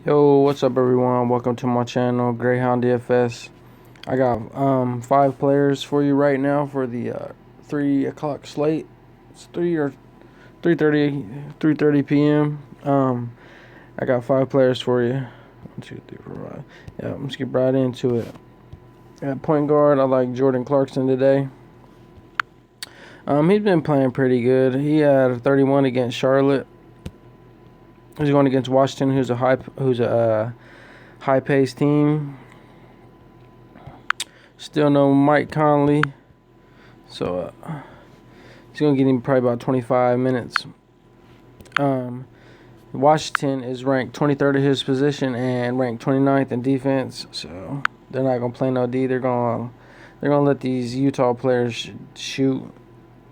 Yo, what's up everyone? Welcome to my channel, Greyhound DFS. I got five players for you right now for the 3 o'clock slate. It's 3:30 p.m. I got five players for you. 1, 2, 3, 4, 5. Yeah, let's get right into it. At point guard, I like Jordan Clarkson today. He's been playing pretty good. He had 31 against Charlotte. He's going against Washington, who's a high-paced team. Still no Mike Conley, so he's gonna get him probably about 25 minutes. Washington is ranked 23rd at his position and ranked 29th in defense, so they're not gonna play no D. They're gonna let these Utah players shoot.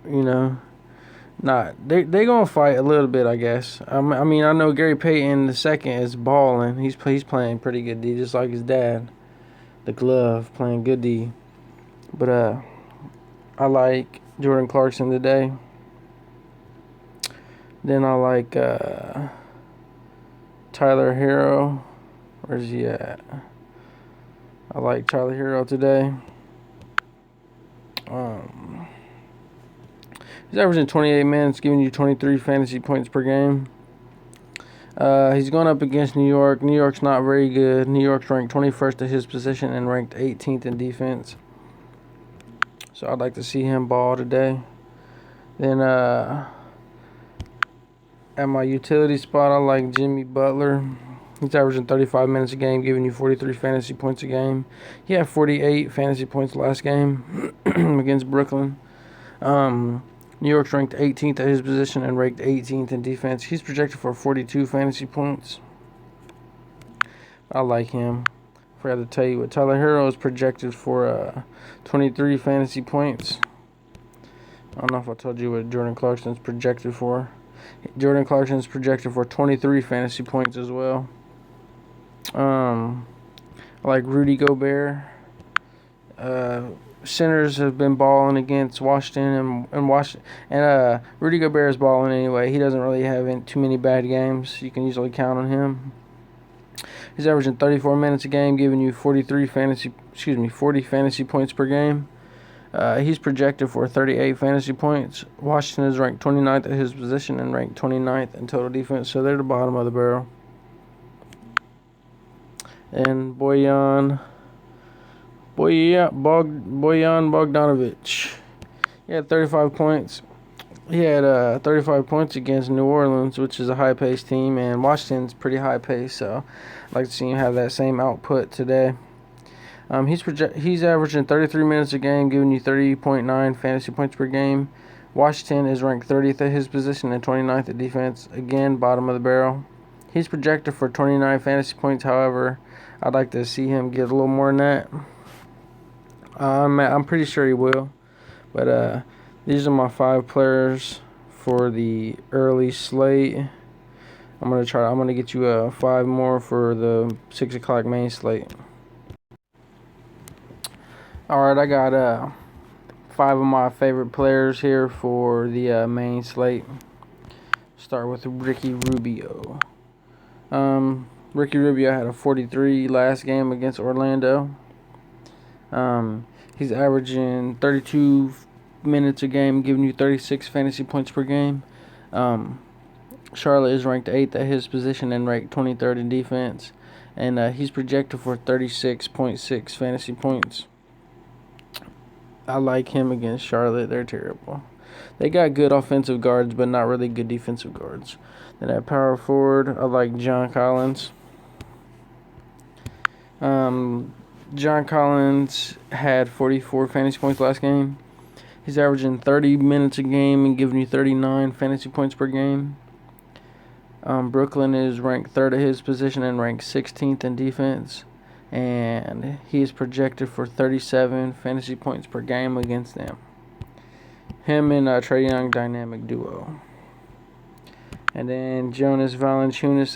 You know, not they gonna fight a little bit, I guess. I mean, I know Gary Payton II is balling. He's playing pretty good D, just like his dad, the glove, playing good D. But I like Jordan Clarkson today. Then I like Tyler Hero. Where's he at? I like Tyler Hero today. He's averaging 28 minutes, giving you 23 fantasy points per game. He's going up against New York. New York's not very good. New York's ranked 21st at his position and ranked 18th in defense. So I'd like to see him ball today. Then at my utility spot, I like Jimmy Butler. He's averaging 35 minutes a game, giving you 43 fantasy points a game. He had 48 fantasy points last game against Brooklyn. New York's ranked 18th at his position and ranked 18th in defense. He's projected for 42 fantasy points. I like him. Forgot to tell you what Tyler Hero is projected for 23 fantasy points. I don't know if I told you what Jordan Clarkson's projected for. Jordan Clarkson's projected for 23 fantasy points as well. I like Rudy Gobert. Centers have been balling against Washington and Rudy Gobert is balling anyway. He doesn't really have too many bad games. You can usually count on him. He's averaging 34 minutes a game, giving you 40 fantasy points per game. He's projected for 38 fantasy points. Washington is ranked 29th at his position and ranked 29th in total defense, so they're the bottom of the barrel. And Bojan Bogdanovic. He had 35 points. He had 35 points against New Orleans, which is a high-paced team, and Washington's pretty high-paced, so I'd like to see him have that same output today. He's averaging 33 minutes a game, giving you 30.9 fantasy points per game. Washington is ranked 30th at his position and 29th at defense. Again, bottom of the barrel. He's projected for 29 fantasy points. However, I'd like to see him get a little more than that. I'm pretty sure he will. But these are my five players for the early slate. I'm gonna get you five more for the 6 o'clock main slate. Alright, I got five of my favorite players here for the main slate. Start with Ricky Rubio. Ricky Rubio had a 43 last game against Orlando. He's averaging 32 minutes a game, giving you 36 fantasy points per game. Charlotte is ranked 8th at his position and ranked 23rd in defense. And he's projected for 36.6 fantasy points. I like him against Charlotte. They're terrible. They got good offensive guards, but not really good defensive guards. Then at power forward, I like John Collins. John Collins had 44 fantasy points last game. He's averaging 30 minutes a game and giving you 39 fantasy points per game. Brooklyn is ranked 3rd at his position and ranked 16th in defense. And he is projected for 37 fantasy points per game against them. Him and Trae Young, dynamic duo. And then Jonas Valanciunas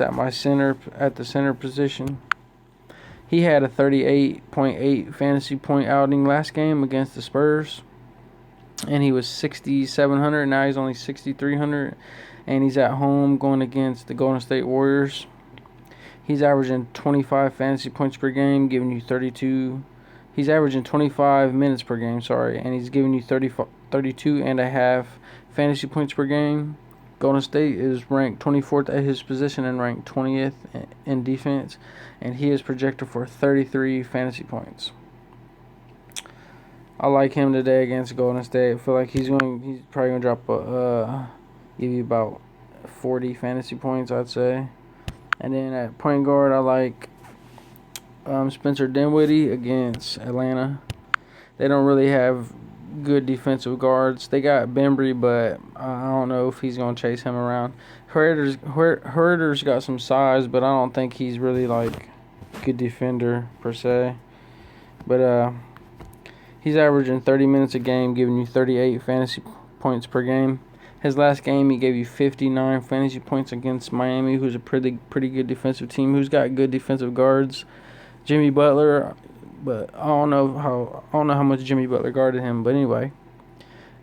at the center position. He had a 38.8 fantasy point outing last game against the Spurs. And he was 6,700. Now he's only 6,300. And he's at home going against the Golden State Warriors. He's averaging 25 fantasy points per game, giving you 32. He's averaging 25 minutes per game, sorry, and he's giving you 32 and a half fantasy points per game. Golden State is ranked 24th at his position and ranked 20th in defense, and he is projected for 33 fantasy points. I like him today against Golden State. I feel like he's probably gonna drop give you about 40 fantasy points, I'd say. And then at point guard, I like Spencer Dinwiddie against Atlanta. They don't really have good defensive guards. They got Bembry, but I don't know if he's going to chase him around. Herder's got some size, but I don't think he's really like a good defender per se. But he's averaging 30 minutes a game, giving you 38 fantasy points per game. His last game, he gave you 59 fantasy points against Miami, who's a pretty good defensive team, who's got good defensive guards. Jimmy Butler, but I don't know how much Jimmy Butler guarded him. But anyway,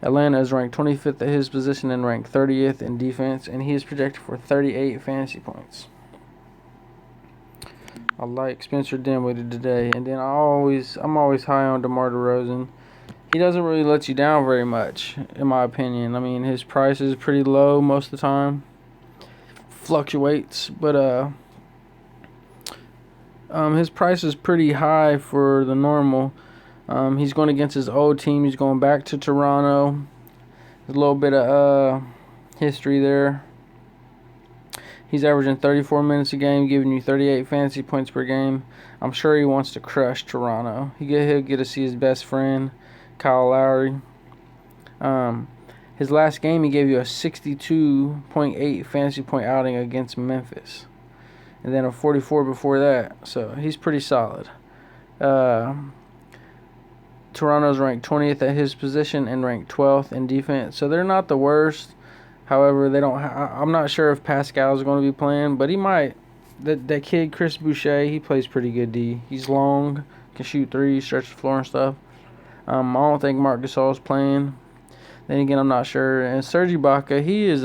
Atlanta is ranked 25th at his position and ranked 30th in defense, and he is projected for 38 fantasy points. I like Spencer Dinwiddie today, and then I'm always high on DeMar DeRozan. He doesn't really let you down very much, in my opinion. I mean, his price is pretty low most of the time. Fluctuates, but his price is pretty high for the normal. He's going against his old team. He's going back to Toronto. There's a little bit of history there. He's averaging 34 minutes a game, giving you 38 fantasy points per game. I'm sure he wants to crush Toronto. He'll get to see his best friend, Kyle Lowry. His last game, he gave you a 62.8 fantasy point outing against Memphis. And then a 44 before that. So he's pretty solid. Toronto's ranked 20th at his position and ranked 12th in defense. So they're not the worst. However, they don't. I'm not sure if Pascal's going to be playing, but he might. That kid, Chris Boucher, he plays pretty good D. He's long, can shoot threes, stretch the floor and stuff. I don't think Marc Gasol's playing. Then again, I'm not sure. And Serge Ibaka, he is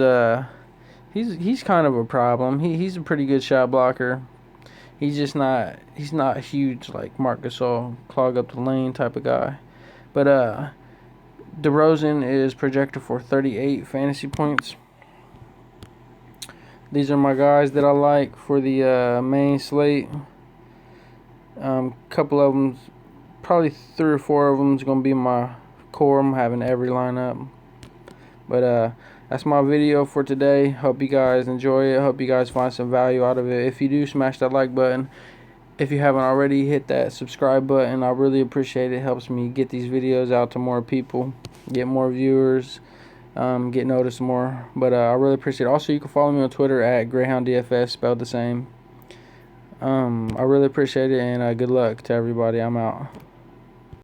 he's kind of a problem. He's a pretty good shot blocker. He's not huge like Marc Gasol, clog up the lane type of guy. But DeRozan is projected for 38 fantasy points. These are my guys that I like for the main slate. Couple of them, probably 3 or 4 of them is going to be my core. I'm having every lineup. But that's my video for today. Hope you guys enjoy it. Hope you guys find some value out of it. If you do, smash that like button. If you haven't already, hit that subscribe button. I really appreciate it. It helps me get these videos out to more people, get more viewers, get noticed more. But I really appreciate it. Also, you can follow me on Twitter at GreyhoundDFS, spelled the same. I really appreciate it, and good luck to everybody. I'm out.